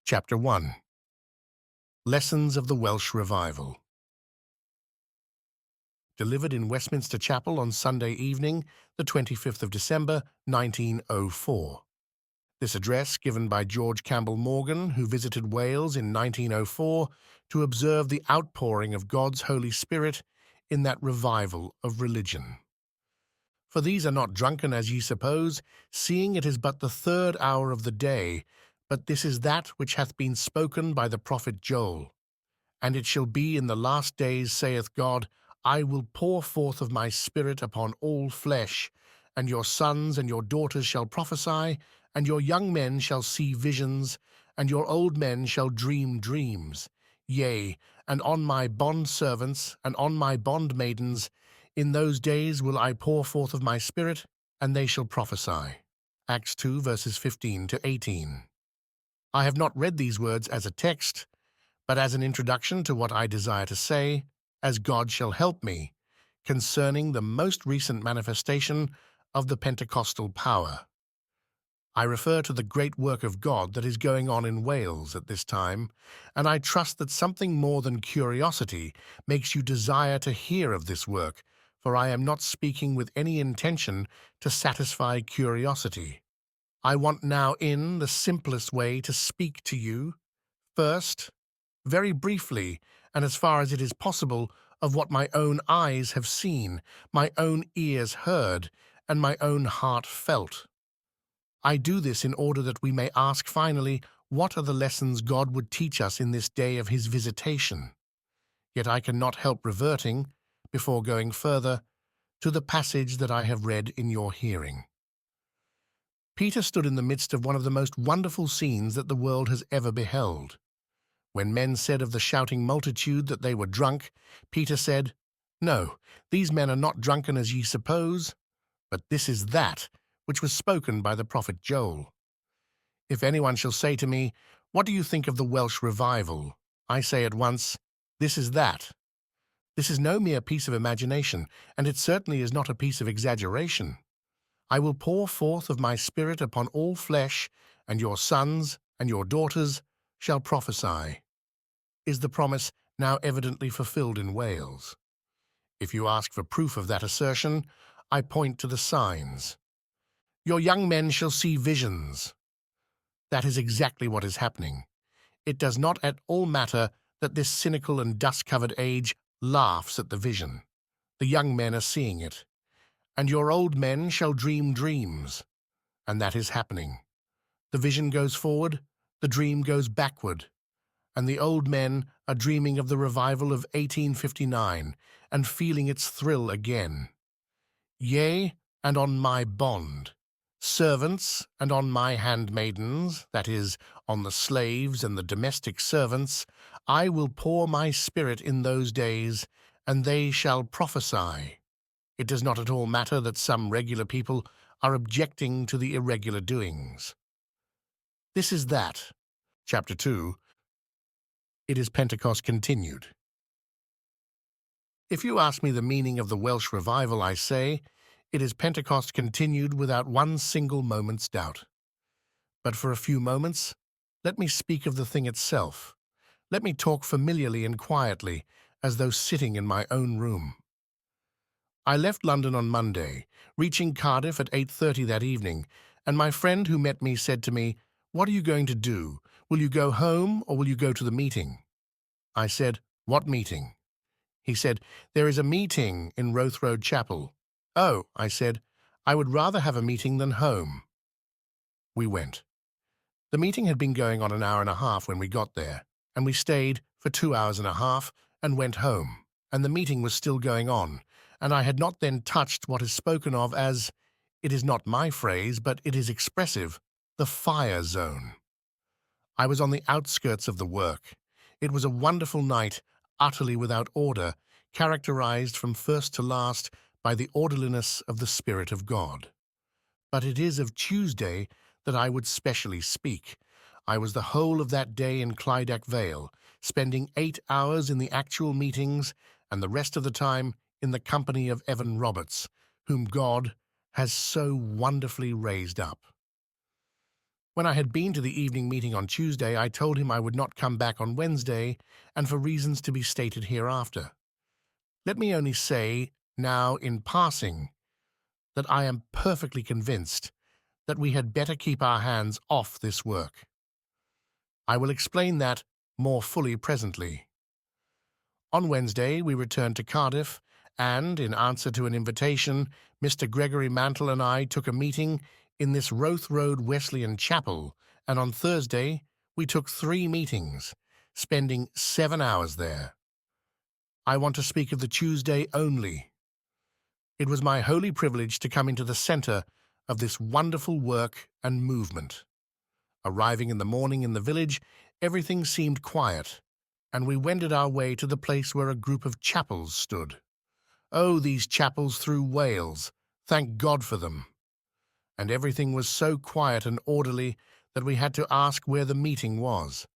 Chapter 1. Lessons of the Welsh Revival. Delivered in Westminster Chapel on Sunday evening, the 25th of December, 1904. This address, given by George Campbell Morgan, who visited Wales in 1904 to observe the outpouring of God's Holy Spirit in that revival of religion. For these are not drunken as ye suppose, seeing it is but the third hour of the day, but this is that which hath been spoken by the prophet Joel. And it shall be in the last days, saith God, I will pour forth of my Spirit upon all flesh, and your sons and your daughters shall prophesy, and your young men shall see visions, and your old men shall dream dreams. Yea, and on my bondservants and on my bondmaidens, in those days will I pour forth of my Spirit, and they shall prophesy. Acts 2, verses 15 to 18. I have not read these words as a text, but as an introduction to what I desire to say, as God shall help me, concerning the most recent manifestation of the Pentecostal power. I refer to the great work of God that is going on in Wales at this time, and I trust that something more than curiosity makes you desire to hear of this work, for I am not speaking with any intention to satisfy curiosity. I want now in the simplest way to speak to you, first, very briefly, and as far as it is possible, of what my own eyes have seen, my own ears heard, and my own heart felt. I do this in order that we may ask finally, what are the lessons God would teach us in this day of his visitation? Yet I cannot help reverting, before going further, to the passage that I have read in your hearing. Peter stood in the midst of one of the most wonderful scenes that the world has ever beheld. When men said of the shouting multitude that they were drunk, Peter said, No, these men are not drunken as ye suppose, but this is that which was spoken by the prophet Joel. If anyone shall say to me, What do you think of the Welsh Revival? I say at once, This is that. This is no mere piece of imagination, and it certainly is not a piece of exaggeration. I will pour forth of my Spirit upon all flesh, and your sons and your daughters shall prophesy. Is the promise now evidently fulfilled in Wales? If you ask for proof of that assertion, I point to the signs. Your young men shall see visions. That is exactly what is happening. It does not at all matter that this cynical and dust-covered age laughs at the vision. The young men are seeing it. And your old men shall dream dreams. And that is happening. The vision goes forward, the dream goes backward. And the old men are dreaming of the revival of 1859 and feeling its thrill again. Yea, and on my bond, servants and on my handmaidens, that is, on the slaves and the domestic servants, I will pour my Spirit in those days, and they shall prophesy. It does not at all matter that some regular people are objecting to the irregular doings. This is that. Chapter 2. It is Pentecost continued. If you ask me the meaning of the Welsh Revival, I say, it is Pentecost continued without one single moment's doubt. But for a few moments, let me speak of the thing itself. Let me talk familiarly and quietly, as though sitting in my own room. I left London on Monday, reaching Cardiff at 8:30 that evening, and my friend who met me said to me, What are you going to do? Will you go home or will you go to the meeting? I said, What meeting? He said, There is a meeting in Road Chapel. Oh, I said, I would rather have a meeting than home. We went. The meeting had been going on an hour and a half when we got there, and we stayed for 2 hours and a half and went home, and the meeting was still going on, and I had not then touched what is spoken of as, it is not my phrase, but it is expressive, the fire zone. I was on the outskirts of the work. It was a wonderful night, utterly without order, characterized from first to last by the orderliness of the Spirit of God. But it is of Tuesday that I would specially speak. I was the whole of that day in Clydach Vale, spending 8 hours in the actual meetings and the rest of the time in the company of Evan Roberts, whom God has so wonderfully raised up. When I had been to the evening meeting on Tuesday, I told him I would not come back on Wednesday, and for reasons to be stated hereafter. Let me only say, now in passing, that I am perfectly convinced that we had better keep our hands off this work. I will explain that more fully presently. On Wednesday, we returned to Cardiff, and, in answer to an invitation, Mr. Gregory Mantle and I took a meeting in this Roath Road Wesleyan Chapel, and on Thursday we took 3 meetings, spending 7 hours there. I want to speak of the Tuesday only. It was my holy privilege to come into the centre of this wonderful work and movement. Arriving in the morning in the village, everything seemed quiet, and we wended our way to the place where a group of chapels stood. Oh, these chapels through Wales! Thank God for them! And everything was so quiet and orderly that we had to ask where the meeting was.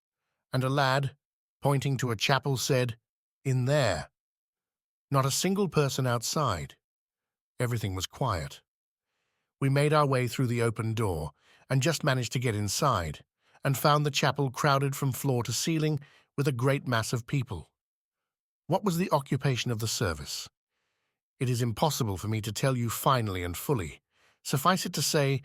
And a lad, pointing to a chapel, said, "In there." Not a single person outside. Everything was quiet. We made our way through the open door and just managed to get inside, and found the chapel crowded from floor to ceiling with a great mass of people. What was the occupation of the service? It is impossible for me to tell you finally and fully. Suffice it to say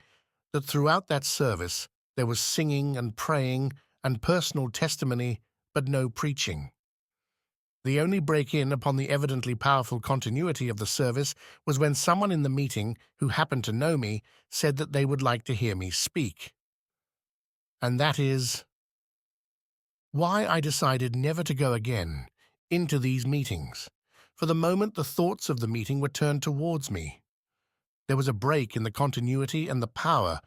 that throughout that service there was singing and praying and personal testimony, but no preaching. The only break-in upon the evidently powerful continuity of the service was when someone in the meeting, who happened to know me, said that they would like to hear me speak. And that is why I decided never to go again into these meetings. For the moment the thoughts of the meeting were turned towards me. There was a break in the continuity and the power.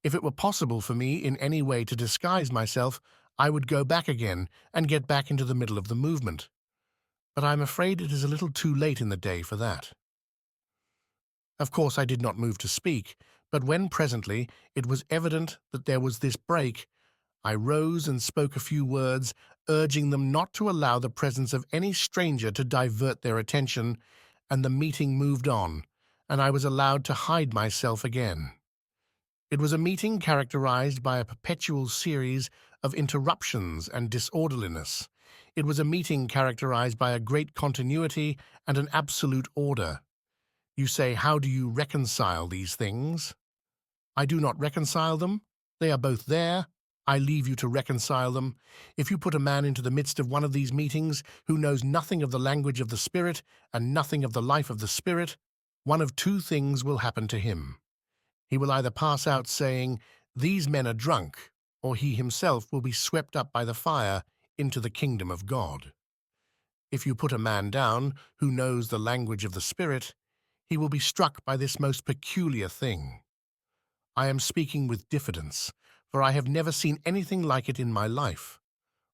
If it were possible for me in any way to disguise myself, I would go back again and get back into the middle of the movement. But I am afraid it is a little too late in the day for that. Of course I did not move to speak, but when presently it was evident that there was this break, I rose and spoke a few words, urging them not to allow the presence of any stranger to divert their attention, and the meeting moved on, and I was allowed to hide myself again. It was a meeting characterized by a perpetual series of interruptions and disorderliness. It was a meeting characterized by a great continuity and an absolute order. You say, how do you reconcile these things? I do not reconcile them. They are both there. I leave you to reconcile them. If you put a man into the midst of one of these meetings who knows nothing of the language of the Spirit and nothing of the life of the Spirit, one of 2 things will happen to him. He will either pass out saying, "These men are drunk," or he himself will be swept up by the fire into the kingdom of God. If you put a man down who knows the language of the Spirit, he will be struck by this most peculiar thing. I am speaking with diffidence, for I have never seen anything like it in my life.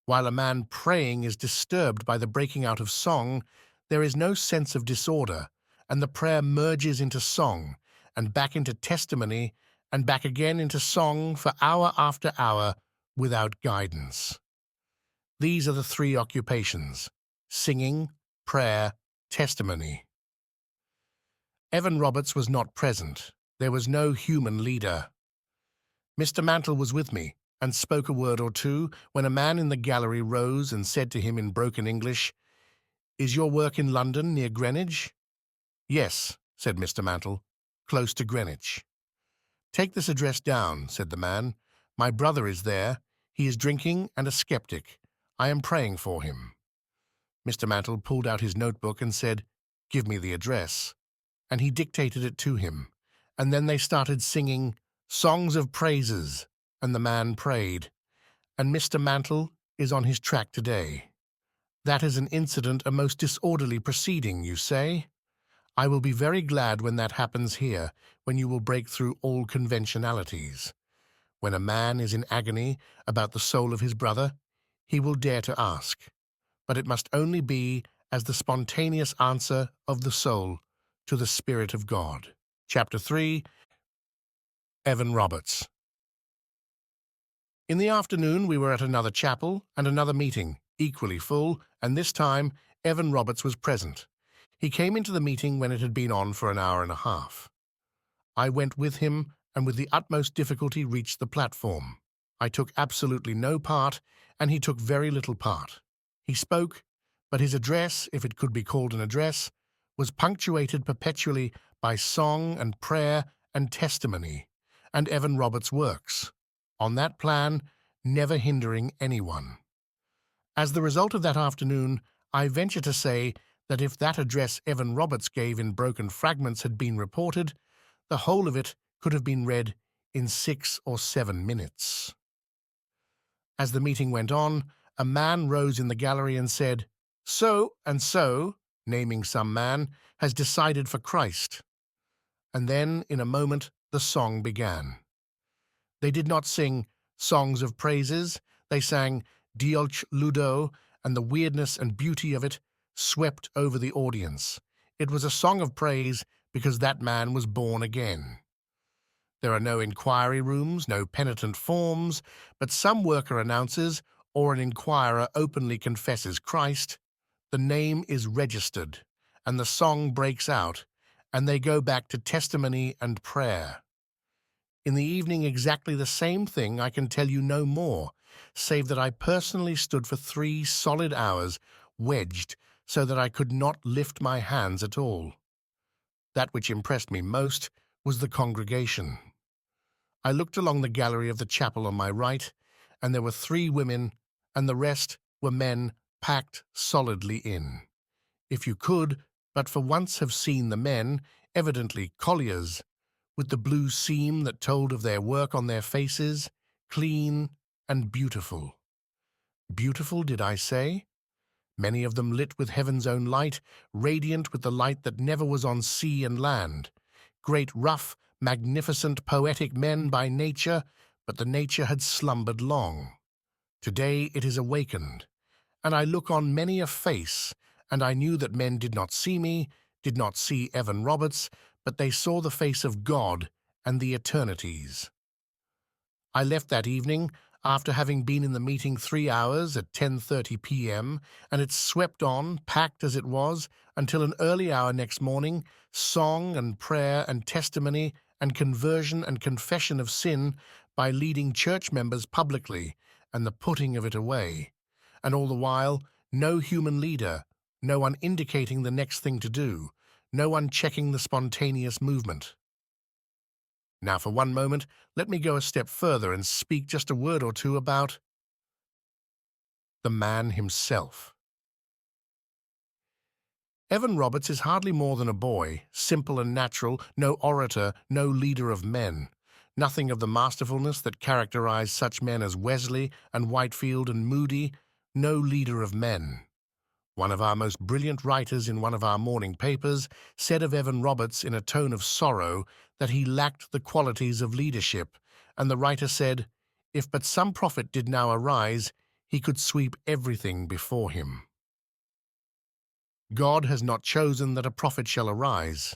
While a man praying is disturbed by the breaking out of song, there is no sense of disorder, and the prayer merges into song, and back into testimony, and back again into song for hour after hour without guidance. These are the 3 occupations: singing, prayer, testimony. Evan Roberts was not present. There was no human leader. Mr. Mantle was with me, and spoke a word or 2 when a man in the gallery rose and said to him in broken English, "Is your work in London, near Greenwich?" "Yes," said Mr. Mantle, "close to Greenwich." "Take this address down," said the man. "My brother is there. He is drinking and a skeptic. I am praying for him." Mr. Mantle pulled out his notebook and said, "Give me the address," and he dictated it to him, and then they started singing songs of praises, and the man prayed, and Mr. Mantle is on his track today. That is an incident, a most disorderly proceeding, you say? I will be very glad when that happens here, when you will break through all conventionalities. When a man is in agony about the soul of his brother, he will dare to ask, but it must only be as the spontaneous answer of the soul to the Spirit of God. Chapter 3. Evan Roberts. In the afternoon we were at another chapel and another meeting, equally full, and this time Evan Roberts was present. He came into the meeting when it had been on for an hour and a half. I went with him and with the utmost difficulty reached the platform. I took absolutely no part, and he took very little part. He spoke, but his address, if it could be called an address, was punctuated perpetually by song and prayer and testimony, and Evan Roberts' works, on that plan, never hindering anyone. As the result of that afternoon, I venture to say that if that address Evan Roberts gave in broken fragments had been reported, the whole of it could have been read in 6 or 7 minutes. As the meeting went on, a man rose in the gallery and said, "So and so," naming some man, "has decided for Christ." And then, in a moment, the song began. They did not sing songs of praises. They sang Diolch Ludo, and the weirdness and beauty of it swept over the audience. It was a song of praise because that man was born again. There are no inquiry rooms, no penitent forms, but some worker announces or an inquirer openly confesses Christ. The name is registered, and the song breaks out, and they go back to testimony and prayer. In the evening, exactly the same thing. I can tell you no more, save that I personally stood for 3 solid hours, wedged, so that I could not lift my hands at all. That which impressed me most was the congregation. I looked along the gallery of the chapel on my right, and there were 3 women, and the rest were men packed solidly in. If you could but for once have seen the men, evidently colliers, with the blue seam that told of their work on their faces, clean and beautiful. Beautiful, did I say? Many of them lit with heaven's own light, radiant with the light that never was on sea and land. Great, rough, magnificent, poetic men by nature, but the nature had slumbered long. Today it is awakened, and I look on many a face, and I knew that men did not see me, did not see Evan Roberts, but they saw the face of God and the eternities. I left that evening, after having been in the meeting 3 hours at 10:30 p.m., and it swept on, packed as it was, until an early hour next morning, song and prayer and testimony and conversion and confession of sin by leading church members publicly, and the putting of it away. And all the while, no human leader, no one indicating the next thing to do, no one checking the spontaneous movement. Now, for one moment, let me go a step further and speak just a word or two about the man himself. Evan Roberts is hardly more than a boy, simple and natural, no orator, no leader of men. Nothing of the masterfulness that characterized such men as Wesley and Whitefield and Moody, no leader of men. One of our most brilliant writers in one of our morning papers said of Evan Roberts in a tone of sorrow that he lacked the qualities of leadership, and the writer said, if but some prophet did now arise, he could sweep everything before him. God has not chosen that a prophet shall arise.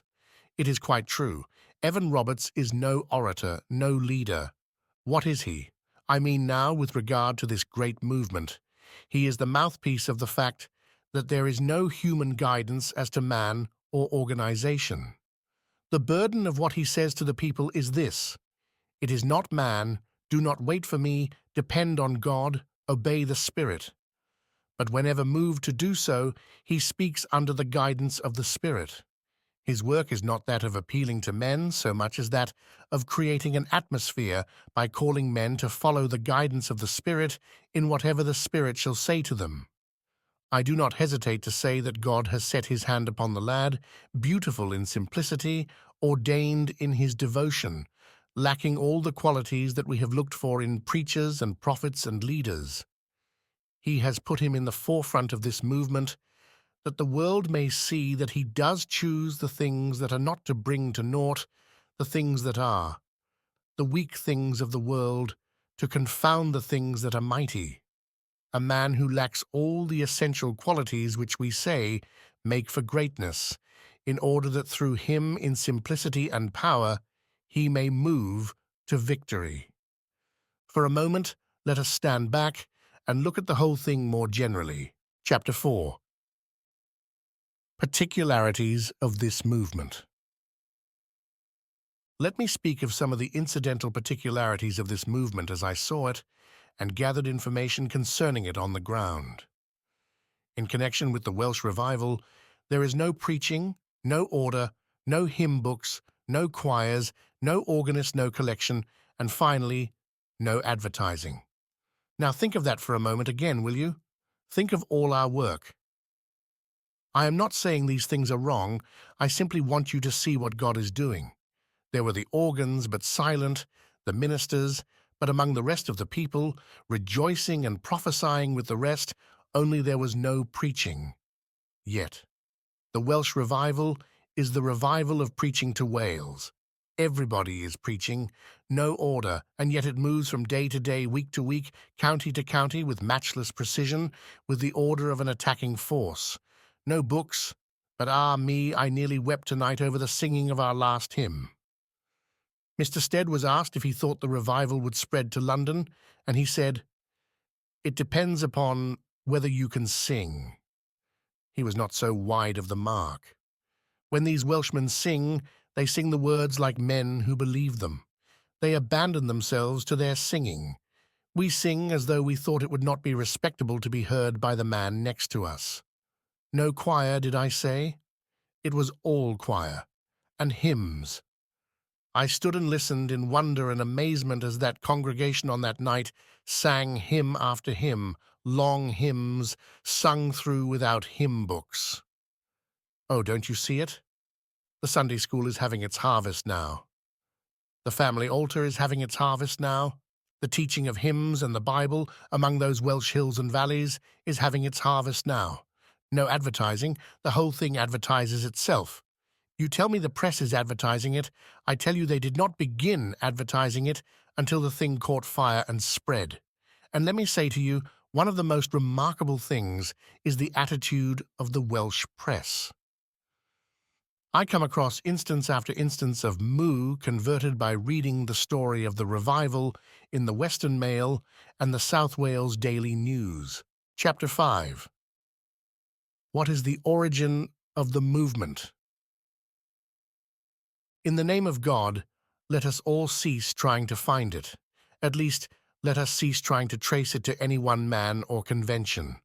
It is quite true. Evan Roberts is no orator, no leader. What is he? I mean now with regard to this great movement. He is the mouthpiece of the fact that there is no human guidance as to man or organization. The burden of what he says to the people is this: it is not man, do not wait for me, depend on God, obey the Spirit. But whenever moved to do so, he speaks under the guidance of the Spirit. His work is not that of appealing to men so much as that of creating an atmosphere by calling men to follow the guidance of the Spirit in whatever the Spirit shall say to them. I do not hesitate to say that God has set his hand upon the lad, beautiful in simplicity, ordained in his devotion, lacking all the qualities that we have looked for in preachers and prophets and leaders. He has put him in the forefront of this movement, that the world may see that he does choose the things that are not to bring to naught the things that are, the weak things of the world, to confound the things that are mighty. A man who lacks all the essential qualities which we say make for greatness, in order that through him in simplicity and power he may move to victory. For a moment, let us stand back and look at the whole thing more generally. Chapter 4. Particularities of this movement. Let me speak of some of the incidental particularities of this movement as I saw it, and gathered information concerning it on the ground. In connection with the Welsh Revival, there is no preaching, no order, no hymn books, no choirs, no organist, no collection, and finally, no advertising. Now think of that for a moment again, will you? Think of all our work. I am not saying these things are wrong, I simply want you to see what God is doing. There were the organs, but silent, the ministers, but among the rest of the people, rejoicing and prophesying with the rest, only there was no preaching. Yet, the Welsh Revival is the revival of preaching to Wales. Everybody is preaching, no order, and yet it moves from day to day, week to week, county to county with matchless precision, with the order of an attacking force. No books, but ah me, I nearly wept tonight over the singing of our last hymn. Mr. Stead was asked if he thought the revival would spread to London, and he said, "It depends upon whether you can sing." He was not so wide of the mark. When these Welshmen sing, they sing the words like men who believe them. They abandon themselves to their singing. We sing as though we thought it would not be respectable to be heard by the man next to us. No choir, did I say? It was all choir, and hymns. I stood and listened in wonder and amazement as that congregation on that night sang hymn after hymn, long hymns, sung through without hymn books. Oh, don't you see it? The Sunday school is having its harvest now. The family altar is having its harvest now. The teaching of hymns and the Bible among those Welsh hills and valleys is having its harvest now. No advertising, the whole thing advertises itself. You tell me the press is advertising it. I tell you they did not begin advertising it until the thing caught fire and spread. And let me say to you, one of the most remarkable things is the attitude of the Welsh press. I come across instance after instance of Moo converted by reading the story of the revival in the Western Mail and the South Wales Daily News. Chapter 5. What is the origin of the movement? In the name of God, let us all cease trying to find it. At least, let us cease trying to trace it to any one man or convention.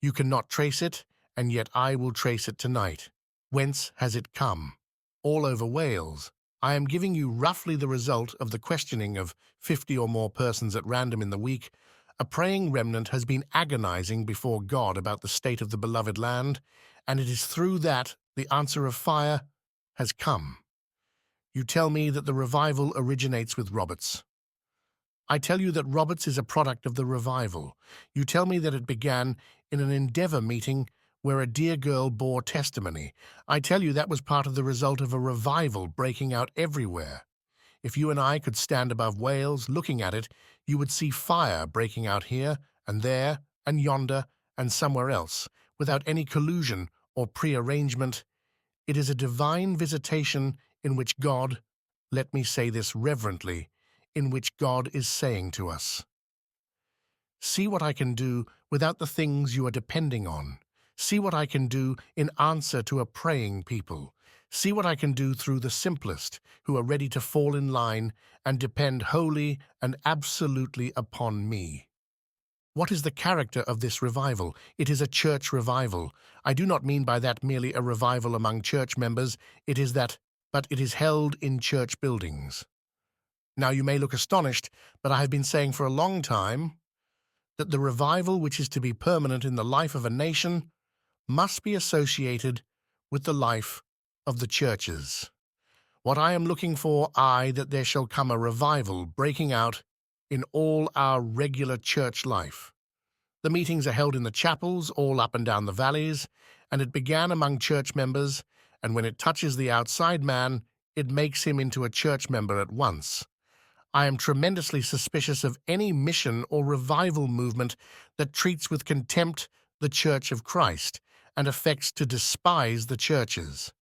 You cannot trace it, and yet I will trace it tonight. Whence has it come? All over Wales. I am giving you roughly the result of the questioning of 50 or more persons at random in the week. A praying remnant has been agonizing before God about the state of the beloved land, and it is through that the answer of fire has come. You tell me that the revival originates with Roberts. I tell you that Roberts is a product of the revival. You tell me that it began in an Endeavour meeting where a dear girl bore testimony. I tell you that was part of the result of a revival breaking out everywhere. If you and I could stand above Wales looking at it, you would see fire breaking out here and there and yonder and somewhere else, without any collusion or prearrangement. It is a divine visitation in which God, let me say this reverently, in which God is saying to us, "See what I can do without the things you are depending on. See what I can do in answer to a praying people. See what I can do through the simplest, who are ready to fall in line and depend wholly and absolutely upon me." What is the character of this revival? It is a church revival. I do not mean by that merely a revival among church members. It is that, but it is held in church buildings. Now you may look astonished, but I have been saying for a long time that the revival which is to be permanent in the life of a nation must be associated with the life of the churches. What I am looking for, that there shall come a revival breaking out in all our regular church life. The meetings are held in the chapels all up and down the valleys, and it began among church members, and when it touches the outside man, it makes him into a church member at once. I am tremendously suspicious of any mission or revival movement that treats with contempt the Church of Christ and affects to despise the churches.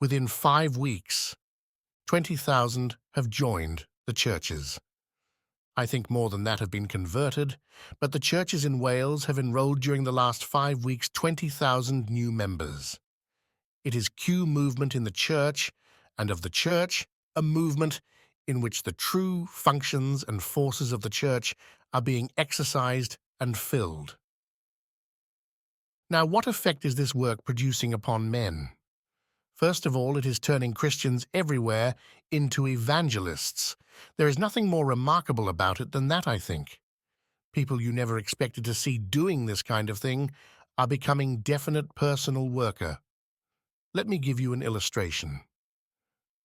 Within 5 weeks, 20,000 have joined the churches. I think more than that have been converted, but the churches in Wales have enrolled during the last 5 weeks 20,000 new members. It is Q movement in the church, and of the church, a movement in which the true functions and forces of the church are being exercised and filled. Now, what effect is this work producing upon men? First of all, it is turning Christians everywhere into evangelists. There is nothing more remarkable about it than that, I think. People you never expected to see doing this kind of thing are becoming definite personal worker. Let me give you an illustration.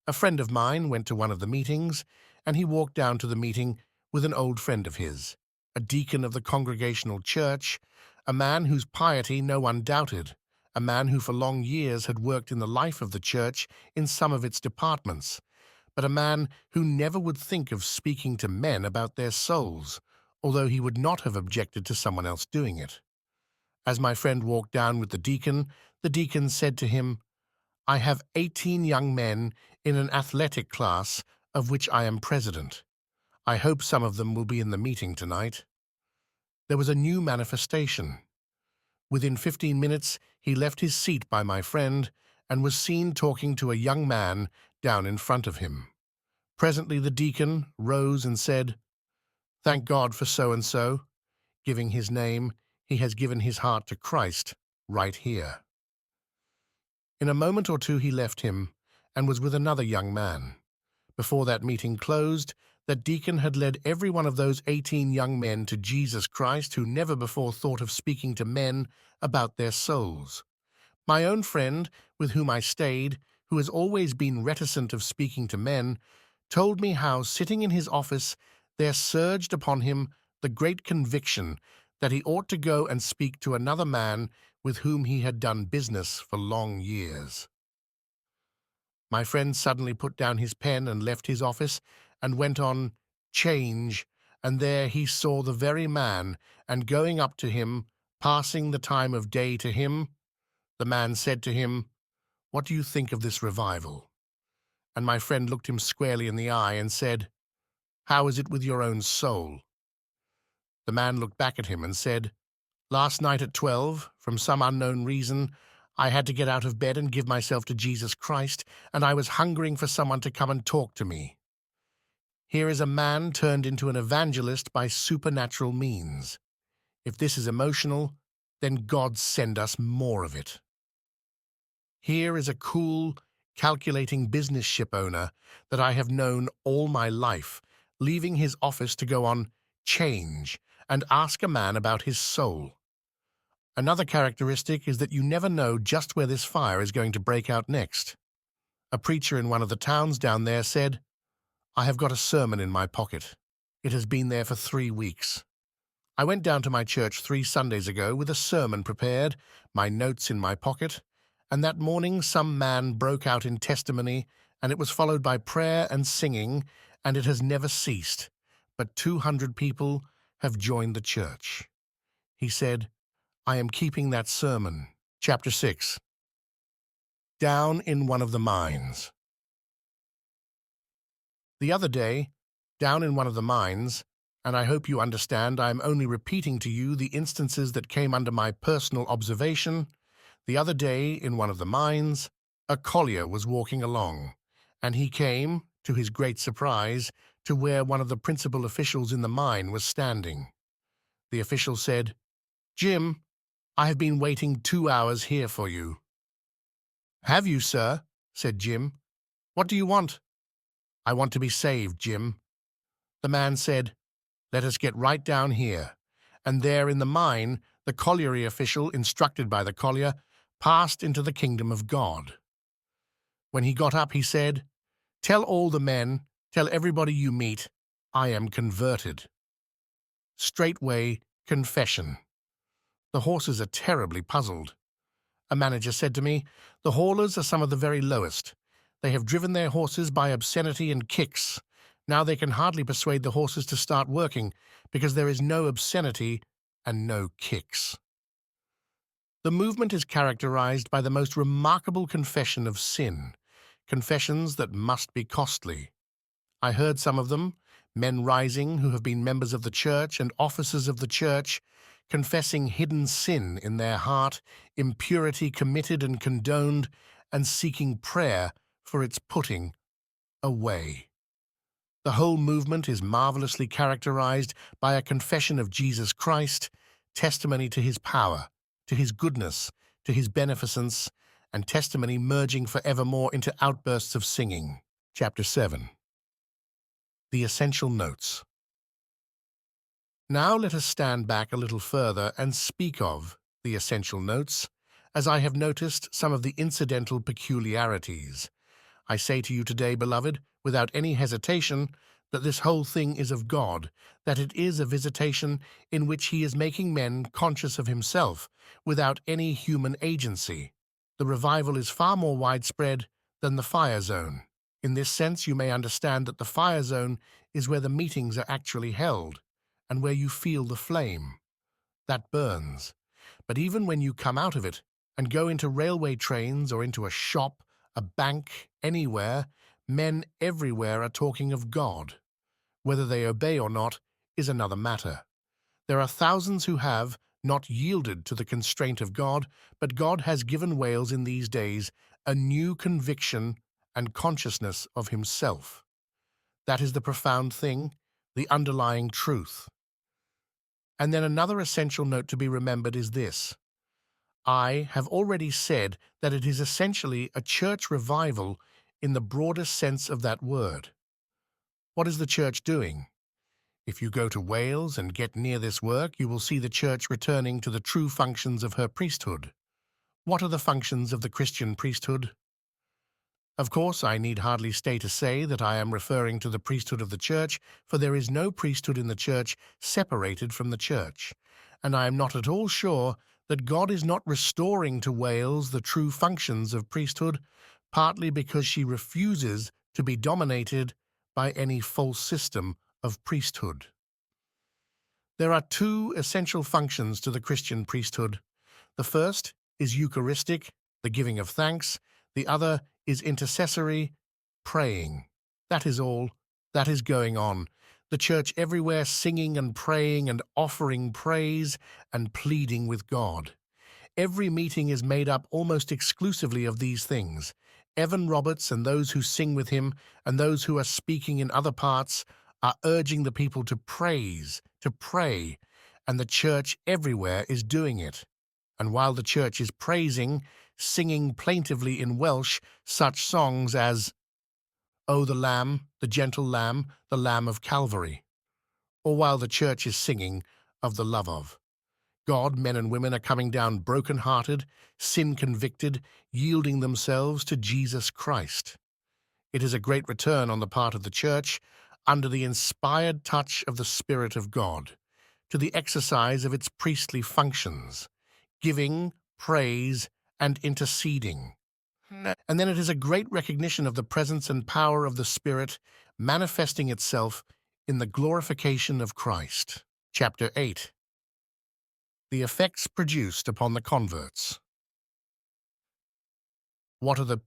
A friend of mine went to one of the meetings, and he walked down to the meeting with an old friend of his, a deacon of the Congregational Church, a man whose piety no one doubted, a man who for long years had worked in the life of the church in some of its departments, but a man who never would think of speaking to men about their souls, although he would not have objected to someone else doing it. As my friend walked down with the deacon said to him, "I have 18 young men in an athletic class of which I am president. I hope some of them will be in the meeting tonight." There was a new manifestation. Within 15 minutes, he left his seat by my friend and was seen talking to a young man down in front of him. Presently the deacon rose and said, "Thank God for so-and-so. Giving his name, he has given his heart to Christ right here." In a moment or two he left him and was with another young man. Before that meeting closed, that deacon had led every one of those 18 young men to Jesus Christ who never before thought of speaking to men about their souls. My own friend, with whom I stayed, who has always been reticent of speaking to men, told me how, sitting in his office, there surged upon him the great conviction that he ought to go and speak to another man with whom he had done business for long years. My friend suddenly put down his pen and left his office and went on "Change," and there he saw the very man, and going up to him, passing the time of day to him, the man said to him, "What do you think of this revival?" And my friend looked him squarely in the eye and said, "How is it with your own soul?" The man looked back at him and said, "Last night at 12, from some unknown reason, I had to get out of bed and give myself to Jesus Christ, and I was hungering for someone to come and talk to me. Here is a man turned into an evangelist by supernatural means. If this is emotional, then God send us more of it. Here is a cool, calculating business ship owner that I have known all my life, leaving his office to go on Change and ask a man about his soul. Another characteristic is that you never know just where this fire is going to break out next. A preacher in one of the towns down there said, "I have got a sermon in my pocket. It has been there for 3 weeks. I went down to my church 3 Sundays ago with a sermon prepared, my notes in my pocket, and that morning some man broke out in testimony, and it was followed by prayer and singing, and it has never ceased. But 200 people have joined the church." He said, "I am keeping that sermon." Chapter 6. Down in one of the mines. The other day, down in one of the mines, and I hope you understand I am only repeating to you the instances that came under my personal observation, the other day in one of the mines, a collier was walking along, and he came, to his great surprise, to where one of the principal officials in the mine was standing. The official said, "Jim, I have been waiting 2 hours here for you." "Have you, sir?" said Jim. "What do you want?" "I want to be saved, Jim." The man said, "Let us get right down here." And there in the mine, the colliery official, instructed by the collier, passed into the kingdom of God. When he got up, he said, "Tell all the men, tell everybody you meet, I am converted." Straightway, confession. The horses are terribly puzzled. A manager said to me, "The haulers are some of the very lowest. They have driven their horses by obscenity and kicks. Now they can hardly persuade the horses to start working because there is no obscenity and no kicks." The movement is characterized by the most remarkable confession of sin, confessions that must be costly. I heard some of them, men rising who have been members of the church and officers of the church, confessing hidden sin in their heart, impurity committed and condoned, and seeking prayer for its putting away. The whole movement is marvelously characterized by a confession of Jesus Christ, testimony to his power, to his goodness, to his beneficence, and testimony merging forevermore into outbursts of singing. Chapter 7. The Essential Notes. Now let us stand back a little further and speak of the essential notes, as I have noticed some of the incidental peculiarities. I say to you today, beloved, without any hesitation, that this whole thing is of God, that it is a visitation in which he is making men conscious of himself, without any human agency. The revival is far more widespread than the fire zone. In this sense, you may understand that the fire zone is where the meetings are actually held, and where you feel the flame. That burns. But even when you come out of it and go into railway trains or into a shop, a bank, anywhere, men everywhere are talking of God. Whether they obey or not is another matter. There are thousands who have not yielded to the constraint of God, but God has given Wales in these days a new conviction and consciousness of himself. That is the profound thing, the underlying truth. And then another essential note to be remembered is this. I have already said that it is essentially a church revival in the broadest sense of that word. What is the church doing? If you go to Wales and get near this work, you will see the church returning to the true functions of her priesthood. What are the functions of the Christian priesthood? Of course, I need hardly stay to say that I am referring to the priesthood of the church, for there is no priesthood in the church separated from the church, and I am not at all sure that God is not restoring to Wales the true functions of priesthood, partly because she refuses to be dominated by any false system of priesthood. There are two essential functions to the Christian priesthood. The first is Eucharistic, the giving of thanks. The other is intercessory, praying. That is all. That is going on. The church everywhere singing and praying and offering praise and pleading with God. Every meeting is made up almost exclusively of these things. Evan Roberts and those who sing with him and those who are speaking in other parts are urging the people to praise, to pray, and the church everywhere is doing it. And while the church is praising, singing plaintively in Welsh such songs as "O the Lamb, the gentle Lamb, the Lamb of Calvary," or while the church is singing of the love of God, men and women are coming down broken-hearted, sin-convicted, yielding themselves to Jesus Christ. It is a great return on the part of the church, under the inspired touch of the Spirit of God, to the exercise of its priestly functions, giving, praise, and interceding. And then it is a great recognition of the presence and power of the Spirit manifesting itself in the glorification of Christ. Chapter 8. The effects produced upon the converts. What are the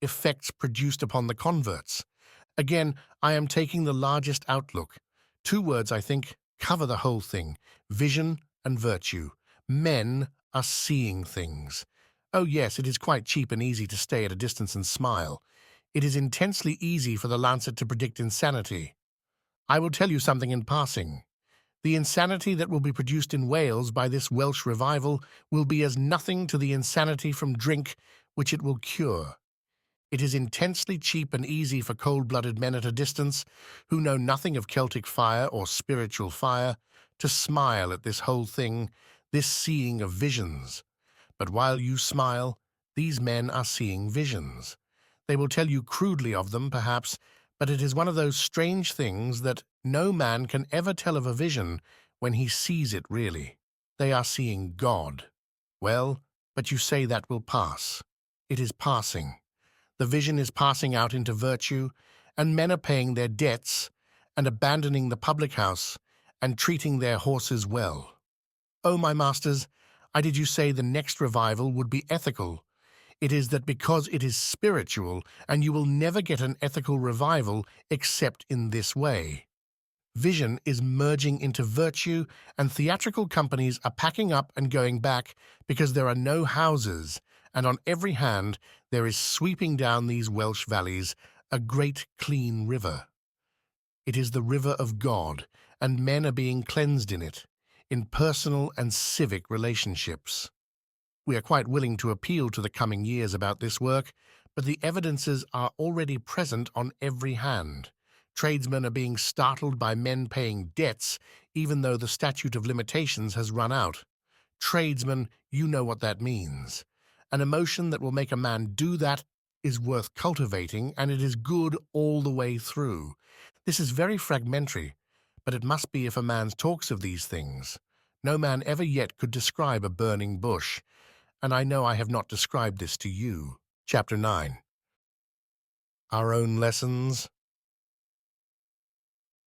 effects produced upon the converts? Again, I am taking the largest outlook. Two words, I think, cover the whole thing: vision and virtue. Men are seeing things. Oh yes, it is quite cheap and easy to stay at a distance and smile. It is intensely easy for the Lancet to predict insanity. I will tell you something in passing. The insanity that will be produced in Wales by this Welsh revival will be as nothing to the insanity from drink which it will cure. It is intensely cheap and easy for cold-blooded men at a distance, who know nothing of Celtic fire or spiritual fire, to smile at this whole thing, this seeing of visions. But while you smile, these men are seeing visions. They will tell you crudely of them, perhaps, but it is one of those strange things that no man can ever tell of a vision when he sees it really. They are seeing God. Well, but you say that will pass. It is passing. The vision is passing out into virtue, and men are paying their debts and abandoning the public house and treating their horses well. Oh, my masters, did you say the next revival would be ethical? It is that because it is spiritual, and you will never get an ethical revival except in this way. Vision is merging into virtue, and theatrical companies are packing up and going back because there are no houses, and on every hand there is sweeping down these Welsh valleys a great clean river. It is the river of God, and men are being cleansed in personal and civic relationships. We are quite willing to appeal to the coming years about this work, but the evidences are already present on every hand. Tradesmen are being startled by men paying debts, even though the statute of limitations has run out. Tradesmen, you know what that means. An emotion that will make a man do that is worth cultivating, and it is good all the way through. This is very fragmentary, but it must be if a man talks of these things. No man ever yet could describe a burning bush, and I know I have not described this to you. Chapter 9. Our own lessons.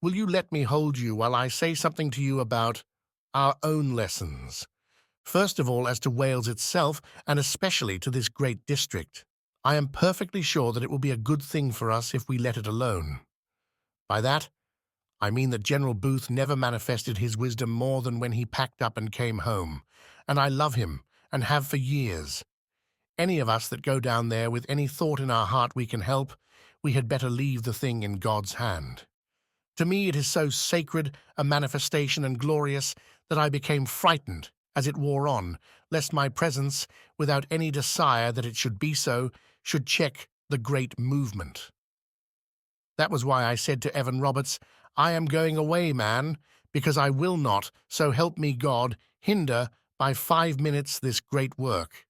Will you let me hold you while I say something to you about our own lessons? First of all, as to Wales itself, and especially to this great district. I am perfectly sure that it will be a good thing for us if we let it alone. By that, I mean that General Booth never manifested his wisdom more than when he packed up and came home, and I love him, and have for years. Any of us that go down there with any thought in our heart we can help, we had better leave the thing in God's hand. To me it is so sacred a manifestation and glorious that I became frightened as it wore on, lest my presence, without any desire that it should be so, should check the great movement. That was why I said to Evan Roberts, I am going away, man, because I will not, so help me God, hinder by 5 minutes this great work.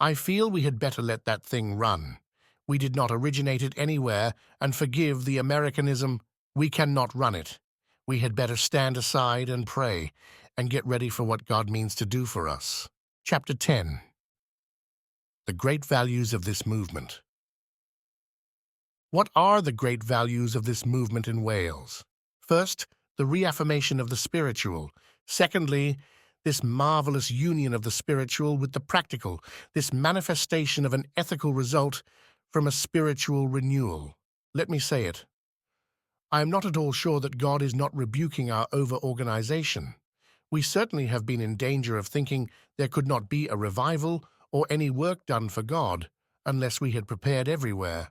I feel we had better let that thing run. We did not originate it anywhere, and forgive the Americanism, we cannot run it. We had better stand aside and pray, and get ready for what God means to do for us. Chapter 10. The great values of this movement. What are the great values of this movement in Wales? First, the reaffirmation of the spiritual. Secondly, this marvelous union of the spiritual with the practical, this manifestation of an ethical result from a spiritual renewal. Let me say it. I am not at all sure that God is not rebuking our over-organization. We certainly have been in danger of thinking there could not be a revival or any work done for God unless we had prepared everywhere.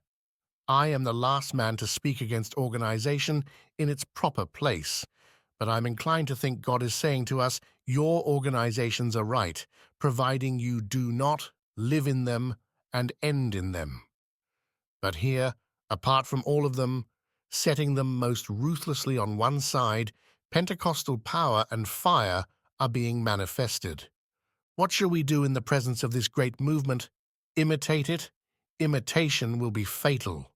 I am the last man to speak against organization in its proper place, but I'm inclined to think God is saying to us, your organizations are right, providing you do not live in them and end in them. But here, apart from all of them, setting them most ruthlessly on one side, Pentecostal power and fire are being manifested. What shall we do in the presence of this great movement? Imitate it? Imitation will be fatal.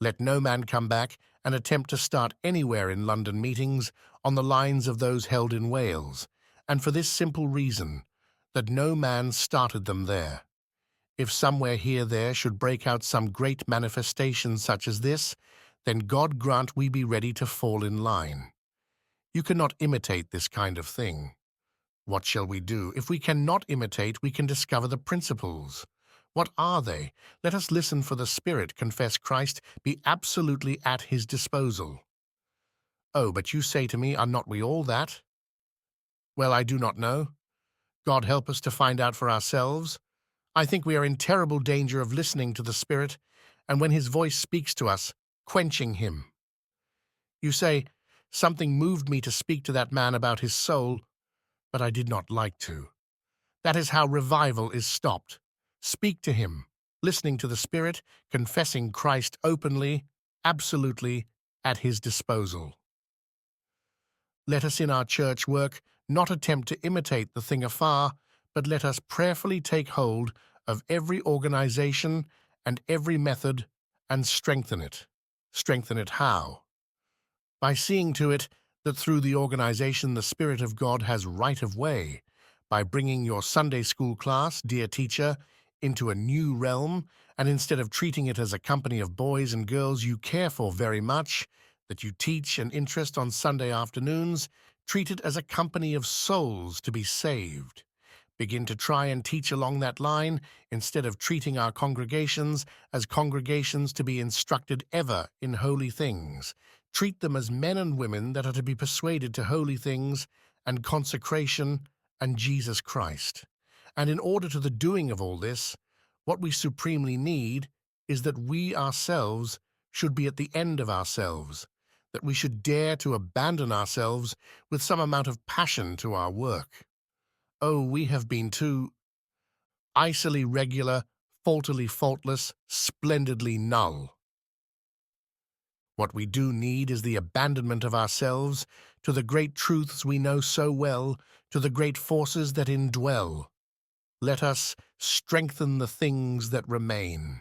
Let no man come back and attempt to start anywhere in London meetings on the lines of those held in Wales, and for this simple reason, that no man started them there. If somewhere here there should break out some great manifestation such as this, then God grant we be ready to fall in line. You cannot imitate this kind of thing. What shall we do? If we cannot imitate, we can discover the principles. What are they? Let us listen for the Spirit, confess Christ, be absolutely at his disposal. Oh, but you say to me, are not we all that? Well, I do not know. God help us to find out for ourselves. I think we are in terrible danger of listening to the Spirit, and when his voice speaks to us, quenching him. You say, something moved me to speak to that man about his soul, but I did not like to. That is how revival is stopped. Speak to him, listening to the Spirit, confessing Christ openly, absolutely, at his disposal. Let us in our church work not attempt to imitate the thing afar, but let us prayerfully take hold of every organization and every method and strengthen it. Strengthen it how? By seeing to it that through the organization the Spirit of God has right of way, by bringing your Sunday school class, dear teacher, into a new realm, and instead of treating it as a company of boys and girls you care for very much, that you teach and interest on Sunday afternoons, treat it as a company of souls to be saved. Begin to try and teach along that line, instead of treating our congregations as congregations to be instructed ever in holy things. Treat them as men and women that are to be persuaded to holy things and consecration and Jesus Christ. And in order to the doing of all this, what we supremely need is that we ourselves should be at the end of ourselves, that we should dare to abandon ourselves with some amount of passion to our work. Oh, we have been too icily regular, faultily faultless, splendidly null. What we do need is the abandonment of ourselves to the great truths we know so well, to the great forces that indwell. Let us strengthen the things that remain.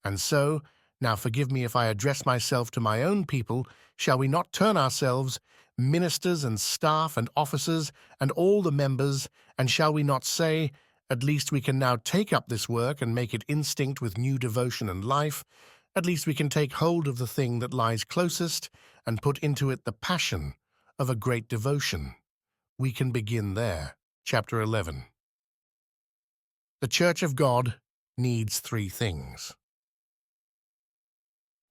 And so, now forgive me if I address myself to my own people, shall we not turn ourselves, ministers and staff and officers and all the members, and shall we not say, at least we can now take up this work and make it instinct with new devotion and life, at least we can take hold of the thing that lies closest and put into it the passion of a great devotion. We can begin there. Chapter 11. The Church of God needs three things.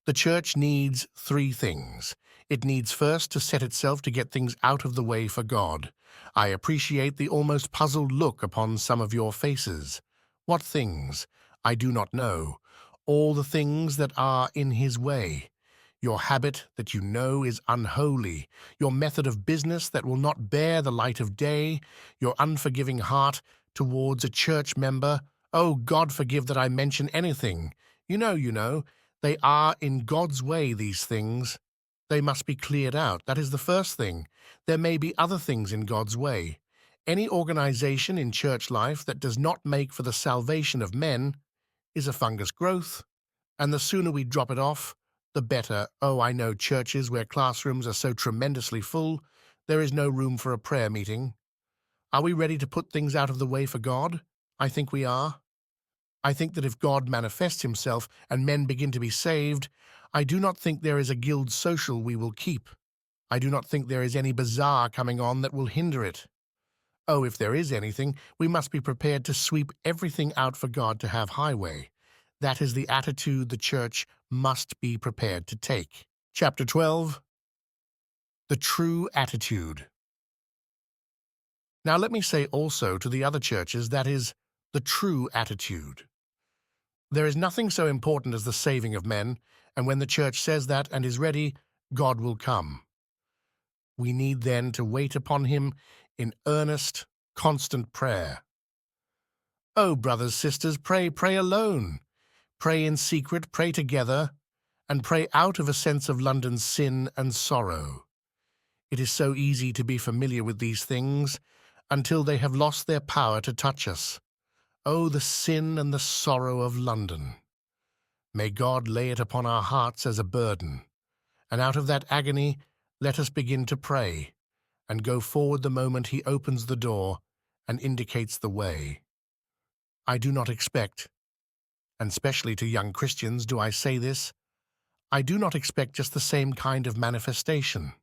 The church needs three things. It needs first to set itself to get things out of the way for God. I appreciate the almost puzzled look upon some of your faces. What things? I do not know. All the things that are in his way. Your habit that you know is unholy, your method of business that will not bear the light of day, your unforgiving heart towards a church member. Oh, God forgive that I mention anything. You know, they are in God's way, these things. They must be cleared out. That is the first thing. There may be other things in God's way. Any organization in church life that does not make for the salvation of men is a fungus growth, and the sooner we drop it off, the better. Oh, I know churches where classrooms are so tremendously full, there is no room for a prayer meeting. Are we ready to put things out of the way for God? I think we are. I think that if God manifests himself and men begin to be saved, I do not think there is a guild social we will keep. I do not think there is any bazaar coming on that will hinder it. Oh, if there is anything, we must be prepared to sweep everything out for God to have highway. That is the attitude the church must be prepared to take. Chapter 12. The True Attitude. Now let me say also to the other churches, that is, the true attitude. There is nothing so important as the saving of men, and when the church says that and is ready, God will come. We need then to wait upon him in earnest, constant prayer. Oh, brothers, sisters, pray alone. Pray in secret, pray together, and pray out of a sense of London's sin and sorrow. It is so easy to be familiar with these things until they have lost their power to touch us. Oh, the sin and the sorrow of London! May God lay it upon our hearts as a burden, and out of that agony let us begin to pray, and go forward the moment he opens the door and indicates the way. I do not expect, and especially to young Christians do I say this, I do not expect just the same kind of manifestation.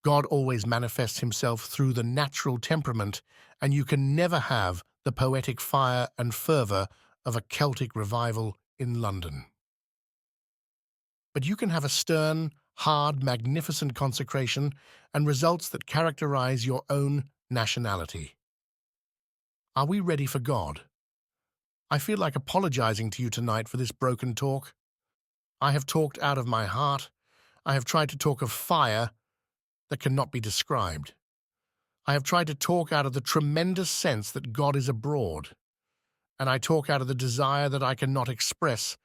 God always manifests himself through the natural temperament, and you can never have the poetic fire and fervour of a Celtic revival in London. But you can have a stern, hard, magnificent consecration and results that characterize your own nationality. Are we ready for God? I feel like apologizing to you tonight for this broken talk. I have talked out of my heart. I have tried to talk of fire that cannot be described. I have tried to talk out of the tremendous sense that God is abroad, and I talk out of the desire that I cannot express,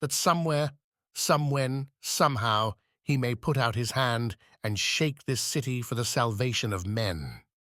that somewhere, somewhen, somehow, he may put out his hand and shake this city for the salvation of men.